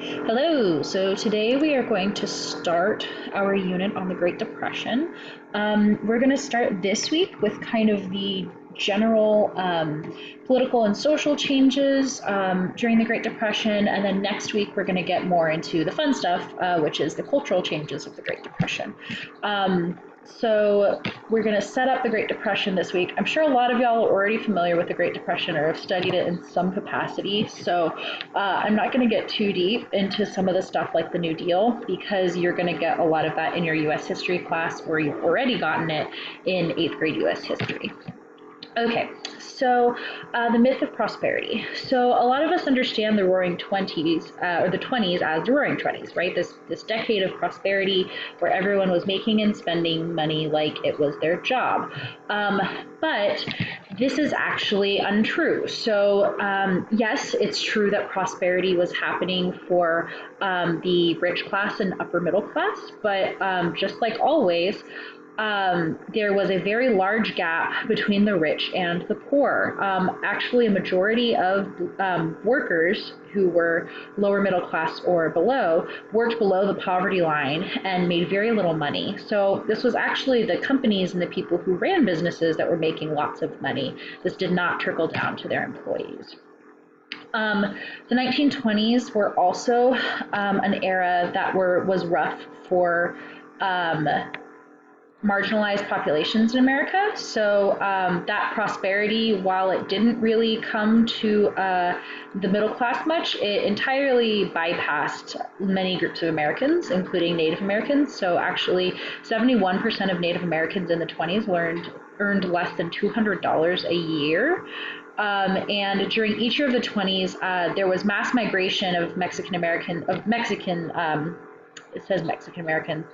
Hello. So today we are going to start our unit on the Great Depression. We're going to start this week with kind of the general political and social changes during the Great Depression, and then next week we're going to get more into the fun stuff, which is the cultural changes of the Great Depression. So we're going to set up the Great Depression this week. I'm sure a lot of y'all are already familiar with the Great Depression or have studied it in some capacity. So I'm not going to get too deep into some of the stuff like the New Deal because you're going to get a lot of that in your U.S. history class, or you've already gotten it in 8th grade U.S. history. Okay, so the myth of prosperity. So a lot of us understand the Roaring Twenties, or the 20s as the Roaring Twenties, right? This decade of prosperity where everyone was making and spending money like it was their job. But this is actually untrue. So yes, it's true that prosperity was happening for the rich class and upper middle class, but just like always, there was a very large gap between the rich and the poor. Actually, a majority of workers who were lower middle class or below worked below the poverty line and made very little money. So this was actually the companies and the people who ran businesses that were making lots of money. This did not trickle down to their employees. The 1920s were also an era that was rough for marginalized populations in America. So that prosperity, while it didn't really come to the middle class much, it entirely bypassed many groups of Americans, including Native Americans. So actually 71% of Native Americans in the 20s earned less than $200 a year. And during each year of the 20s, there was mass migration of Mexican, it says Mexican Americans,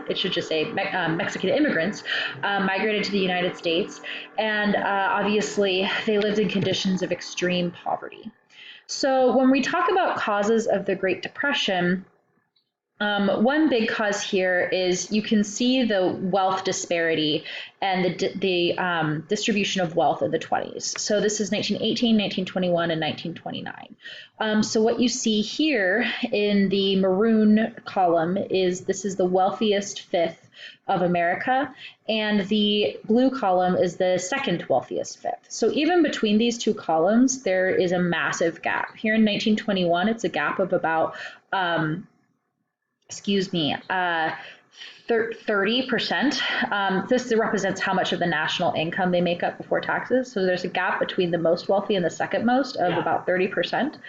it should just say Mexican immigrants migrated to the United States, and obviously they lived in conditions of extreme poverty. So when we talk about causes of the Great Depression, one big cause here is you can see the wealth disparity and the distribution of wealth in the 20s. So this is 1918, 1921, and 1929. So what you see here in the maroon column is this is the wealthiest fifth of America, and the blue column is the second wealthiest fifth. So even between these two columns, there is a massive gap. Here in 1921, it's a gap of about 30%. This represents how much of the national income they make up before taxes. So there's a gap between the most wealthy and the second most of about 30%,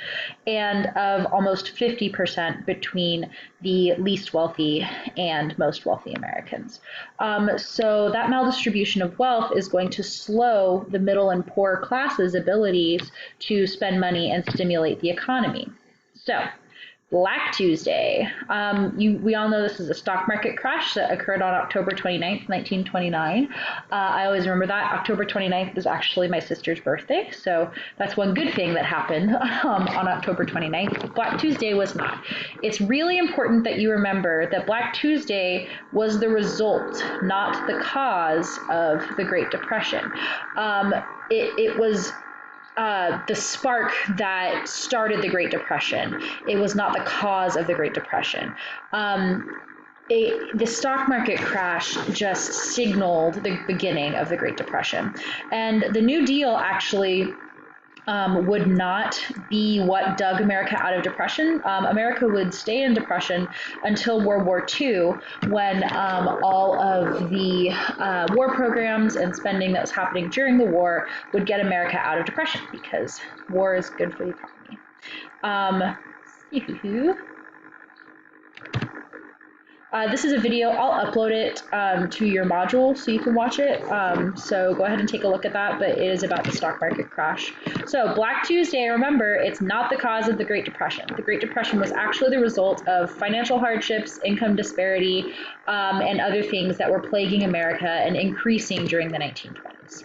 and of almost 50% between the least wealthy and most wealthy Americans. So that maldistribution of wealth is going to slow the middle and poor classes' abilities to spend money and stimulate the economy. So Black Tuesday. We all know this is a stock market crash that occurred on October 29th, 1929. I always remember that. October 29th is actually my sister's birthday, so that's one good thing that happened on October 29th. Black Tuesday was not. It's really important that you remember that Black Tuesday was the result, not the cause of the Great Depression. It was the spark that started the Great Depression. It was not the cause of the Great Depression. The stock market crash just signaled the beginning of the Great Depression. And the New Deal actually would not be what dug America out of depression. America would stay in depression until World War II, when all of the war programs and spending that was happening during the war would get America out of depression, because war is good for the economy. This is a video. I'll upload it to your module so you can watch it. So go ahead and take a look at that, but it is about the stock market crash. So Black Tuesday, remember, it's not the cause of the Great Depression. The Great Depression was actually the result of financial hardships, income disparity, and other things that were plaguing America and increasing during the 1920s.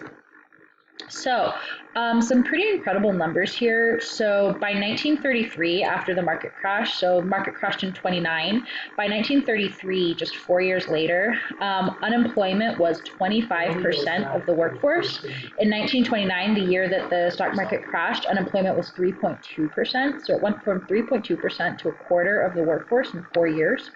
So, some pretty incredible numbers here. So, by 1933, after the market crash, so market crashed in 29. By 1933, just 4 years later, unemployment was 25% of the workforce. In 1929, the year that the stock market crashed, unemployment was 3.2%. So, it went from 3.2% to a quarter of the workforce in 4 years.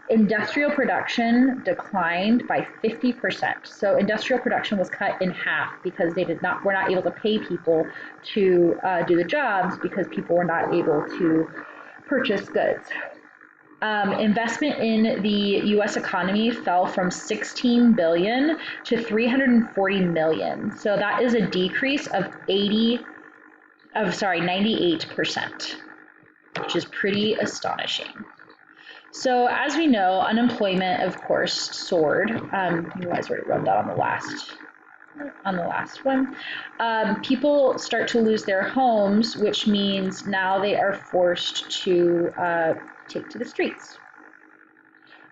Industrial production declined by 50%. So industrial production was cut in half because they were not able to pay people to do the jobs because people were not able to purchase goods. Investment in the U.S. economy fell from 16 billion to 340 million. So that is a decrease of 98%, which is pretty astonishing. So as we know, unemployment, of course, soared. You guys already wrote that on the last one. People start to lose their homes, which means now they are forced to take to the streets.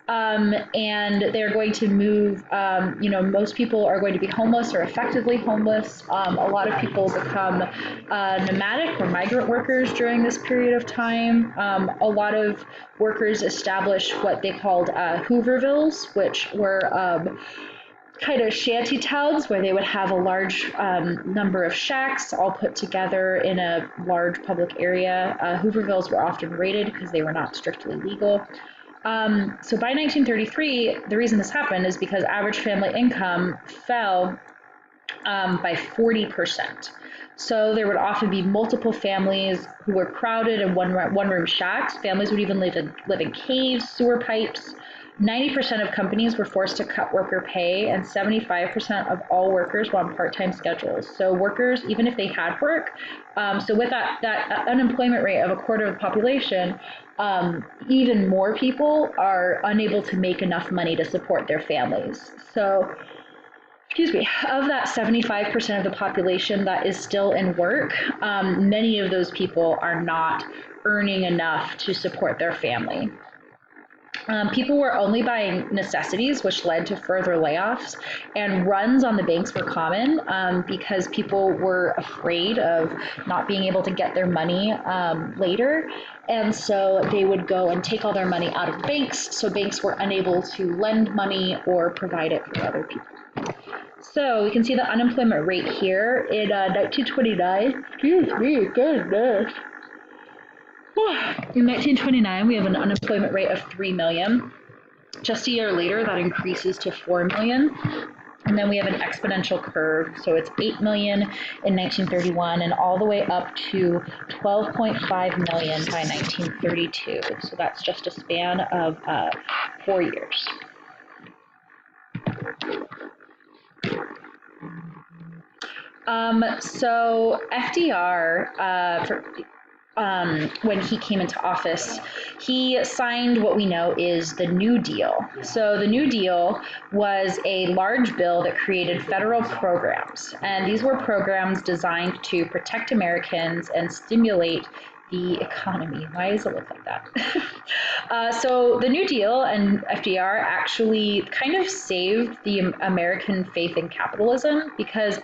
And they're going to move, most people are going to be homeless or effectively homeless. A lot of people become nomadic or migrant workers during this period of time. A lot of workers establish what they called Hoovervilles, which were kind of shanty towns where they would have a large number of shacks all put together in a large public area. Hoovervilles were often raided because they were not strictly legal. So by 1933, the reason this happened is because average family income fell by 40%. So there would often be multiple families who were crowded in one-room shacks. Families would even live in caves, sewer pipes. 90% of companies were forced to cut worker pay, and 75% of all workers were on part-time schedules. So workers, even if they had work, so with that unemployment rate of a quarter of the population, even more people are unable to make enough money to support their families. So, of that 75% of the population that is still in work, many of those people are not earning enough to support their family. People were only buying necessities, which led to further layoffs, and runs on the banks were common because people were afraid of not being able to get their money later. And so they would go and take all their money out of banks, so banks were unable to lend money or provide it for other people. So we can see the unemployment rate here in 1929. Excuse me, goodness. In 1929, we have an unemployment rate of 3 million. Just a year later, that increases to 4 million. And then we have an exponential curve. So it's 8 million in 1931 and all the way up to 12.5 million by 1932. So that's just a span of 4 years. So FDR, when he came into office, he signed what we know is the New Deal. So the New Deal was a large bill that created federal programs, and these were programs designed to protect Americans and stimulate the economy. Why does it look like that? So the New Deal and FDR actually kind of saved the American faith in capitalism because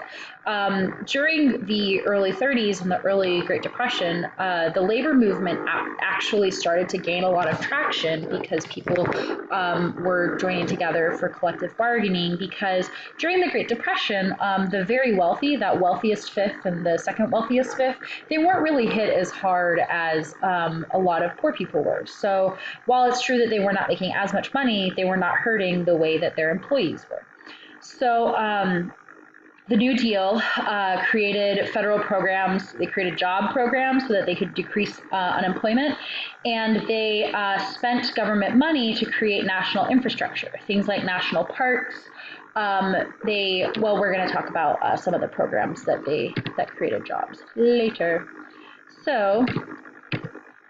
during the early 30s and the early Great Depression, the labor movement actually started to gain a lot of traction because people were joining together for collective bargaining because during the Great Depression, the very wealthy, that wealthiest fifth and the second wealthiest fifth, they weren't really hit as hard as a lot of poor people were. So while it's true that they were not making as much money, they were not hurting the way that their employees were. So the New Deal created federal programs. They created job programs so that they could decrease unemployment, and they spent government money to create national infrastructure, things like national parks. We're going to talk about some of the programs that created jobs later. So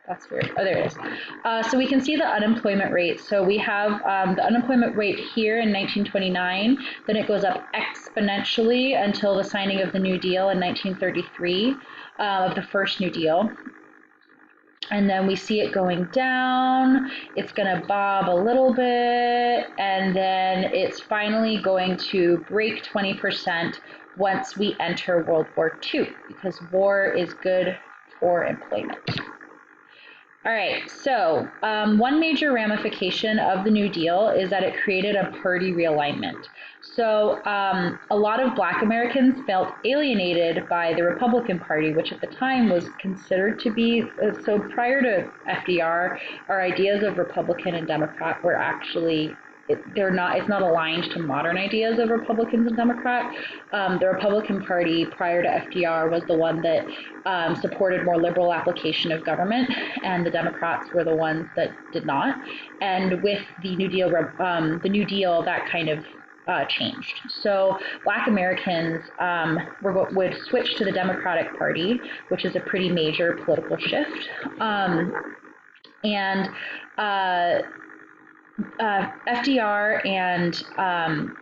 that's weird. Oh, there it is. So we can see the unemployment rate. So we have the unemployment rate here in 1929. Then it goes up exponentially until the signing of the New Deal in 1933, of the first New Deal. And then we see it going down. It's going to bob a little bit, and then it's finally going to break 20% once we enter World War II, because war is good for employment. All right, so one major ramification of the New Deal is that it created a party realignment. So a lot of Black Americans felt alienated by the Republican Party, which at the time was considered to be, so prior to FDR, our ideas of Republican and Democrat were actually it's not aligned to modern ideas of Republicans and Democrat. The Republican Party prior to FDR was the one that supported more liberal application of government, and the Democrats were the ones that did not. And with the New Deal, that kind of changed. So Black Americans would switch to the Democratic Party, which is a pretty major political shift. FDR and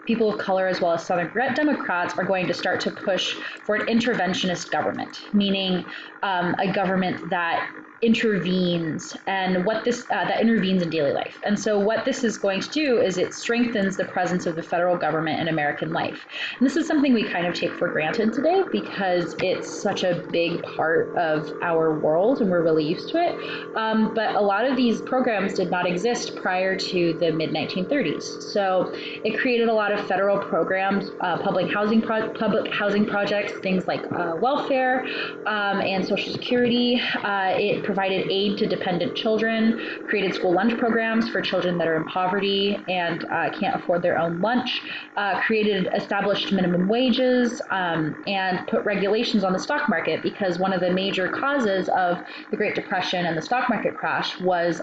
people of color, as well as Southern Democrats, are going to start to push for an interventionist government, meaning a government that intervenes and that intervenes in daily life. And so what this is going to do is it strengthens the presence of the federal government in American life. And this is something we kind of take for granted today because it's such a big part of our world and we're really used to it. But a lot of these programs did not exist prior to the mid-1930s. So it created a lot of federal programs, public housing projects, things like welfare and Social Security. It provided aid to dependent children, created school lunch programs for children that are in poverty and can't afford their own lunch, established minimum wages, and put regulations on the stock market, because one of the major causes of the Great Depression and the stock market crash was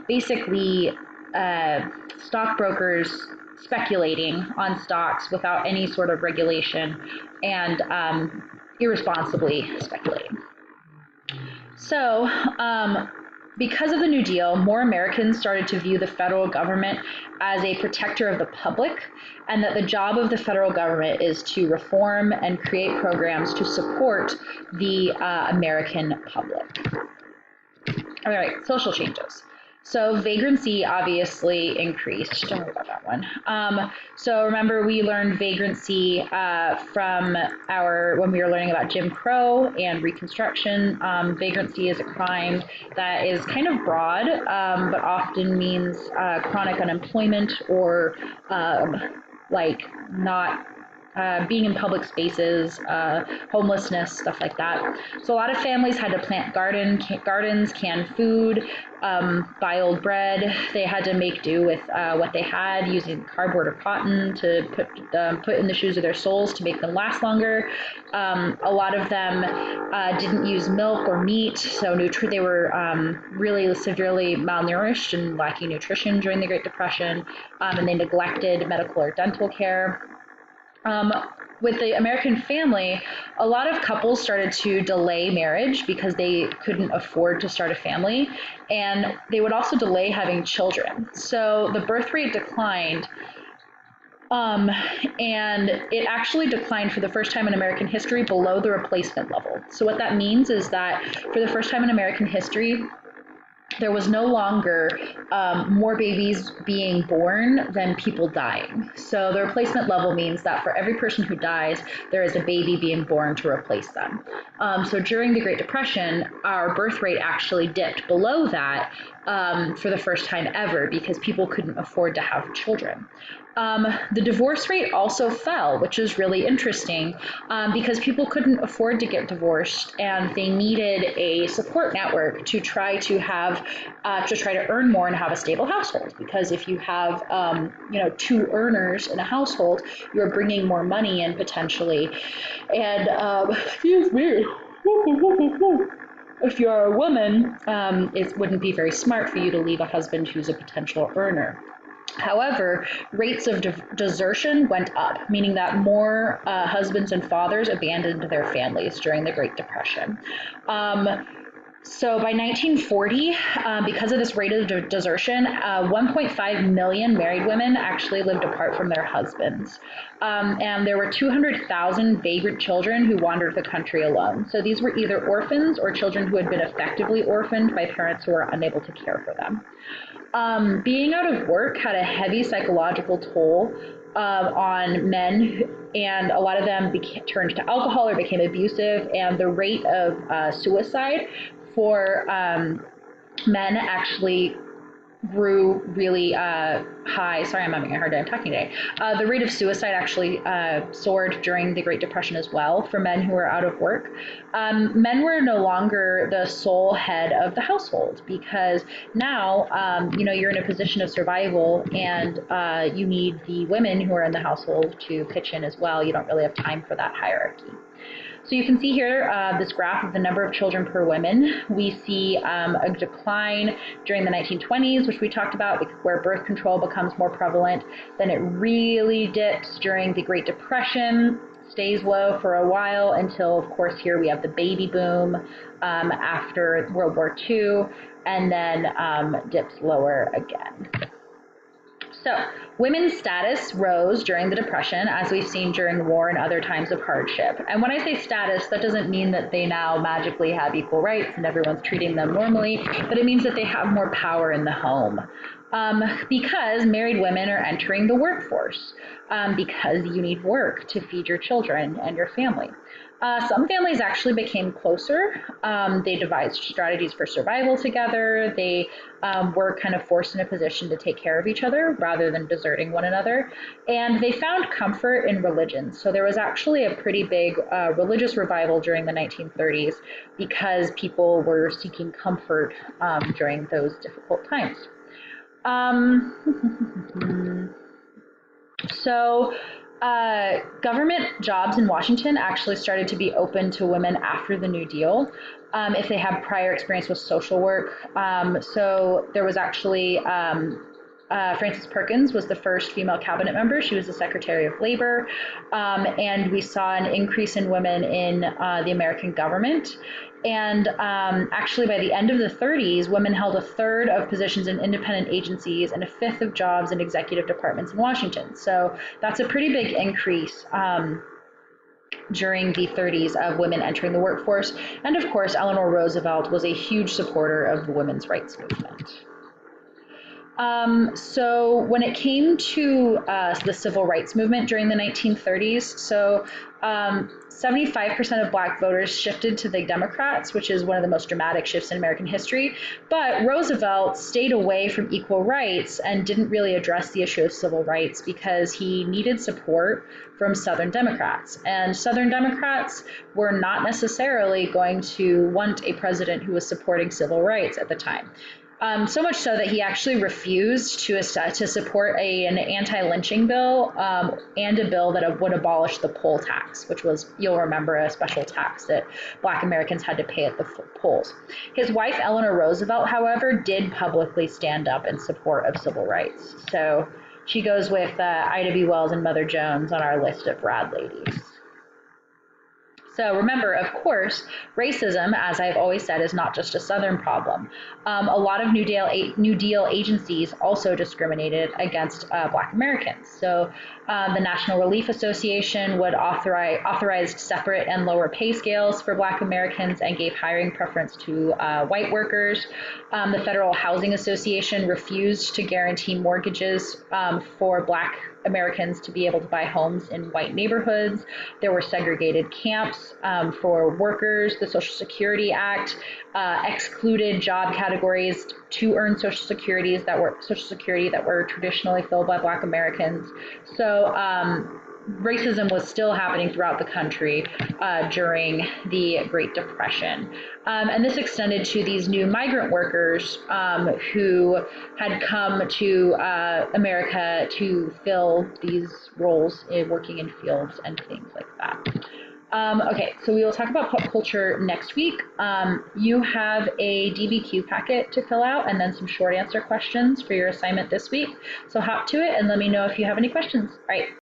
basically stockbrokers speculating on stocks without any sort of regulation and irresponsibly speculating. So because of the New Deal, more Americans started to view the federal government as a protector of the public, and that the job of the federal government is to reform and create programs to support the American public. All right, social changes. So vagrancy obviously increased. Don't worry about that one. So remember, we learned vagrancy from when we were learning about Jim Crow and Reconstruction. Vagrancy is a crime that is kind of broad, but often means chronic unemployment or not being in public spaces, homelessness, stuff like that. So a lot of families had to plant gardens, can food, buy old bread. They had to make do with what they had, using cardboard or cotton to put in the shoes of their soles to make them last longer. A lot of them didn't use milk or meat, so they were really severely malnourished and lacking nutrition during the Great Depression, and they neglected medical or dental care. With the American family, a lot of couples started to delay marriage because they couldn't afford to start a family, and they would also delay having children. So the birth rate declined, and it actually declined for the first time in American history below the replacement level. So what that means is that for the first time in American history, there was no longer more babies being born than people dying. So the replacement level means that for every person who dies, there is a baby being born to replace them. So during the Great Depression, our birth rate actually dipped below that for the first time ever because people couldn't afford to have children. The divorce rate also fell, which is really interesting because people couldn't afford to get divorced, and they needed a support network to try to earn more and have a stable household. Because if you have, two earners in a household, you're bringing more money in potentially. And excuse me. If you're a woman, it wouldn't be very smart for you to leave a husband who's a potential earner. However, rates of desertion went up, meaning that more husbands and fathers abandoned their families during the Great Depression. So by 1940, because of this rate of desertion, 1.5 million married women actually lived apart from their husbands. And there were 200,000 vagrant children who wandered the country alone. So these were either orphans or children who had been effectively orphaned by parents who were unable to care for them. Being out of work had a heavy psychological toll on men, and a lot of them turned to alcohol or became abusive, and the rate of suicide for men actually grew really high. Sorry, I'm having a hard time talking today. The rate of suicide actually soared during the Great Depression as well for men who were out of work. Men were no longer the sole head of the household because now, you're in a position of survival, and you need the women who are in the household to pitch in as well. You don't really have time for that hierarchy. So you can see here this graph of the number of children per woman. We see a decline during the 1920s, which we talked about, where birth control becomes more prevalent. Then it really dips during the Great Depression, stays low for a while until, of course, here we have the baby boom after World War II, and then dips lower again. So, women's status rose during the Depression, as we've seen during war and other times of hardship. And when I say status, that doesn't mean that they now magically have equal rights and everyone's treating them normally, but it means that they have more power in the home. Because married women are entering the workforce, because you need work to feed your children and your family. Some families actually became closer. They devised strategies for survival together. They were kind of forced in a position to take care of each other rather than deserting one another. And they found comfort in religion. So there was actually a pretty big religious revival during the 1930s because people were seeking comfort during those difficult times. So government jobs in Washington actually started to be open to women after the New Deal if they had prior experience with social work. So there was actually Frances Perkins was the first female cabinet member. She was the Secretary of Labor. And we saw an increase in women in the American government. And actually, by the end of the 30s, women held a third of positions in independent agencies and a fifth of jobs in executive departments in Washington. So that's a pretty big increase during the 30s of women entering the workforce. And of course, Eleanor Roosevelt was a huge supporter of the women's rights movement. So when it came to the civil rights movement during the 1930s, 75% of Black voters shifted to the Democrats, which is one of the most dramatic shifts in American history. But Roosevelt stayed away from equal rights and didn't really address the issue of civil rights because he needed support from Southern Democrats. And Southern Democrats were not necessarily going to want a president who was supporting civil rights at the time. So much so that he actually refused to support an anti-lynching bill and a bill that would abolish the poll tax, which was, you'll remember, a special tax that Black Americans had to pay at the polls. His wife, Eleanor Roosevelt, however, did publicly stand up in support of civil rights. So she goes with Ida B. Wells and Mother Jones on our list of rad ladies. So remember, of course, racism, as I've always said, is not just a Southern problem. A lot of New Deal agencies also discriminated against Black Americans. So the National Relief Association would authorized separate and lower pay scales for Black Americans and gave hiring preference to white workers. The Federal Housing Association refused to guarantee mortgages for Black Americans to be able to buy homes in white neighborhoods. There were segregated camps for workers. The Social Security Act excluded job categories to earn Social Security that were traditionally filled by Black Americans. So racism was still happening throughout the country during the Great Depression. And this extended to these new migrant workers who had come to America to fill these roles working in fields and things like that. Okay, so we will talk about pop culture next week. You have a DBQ packet to fill out and then some short answer questions for your assignment this week. So hop to it and let me know if you have any questions. All right.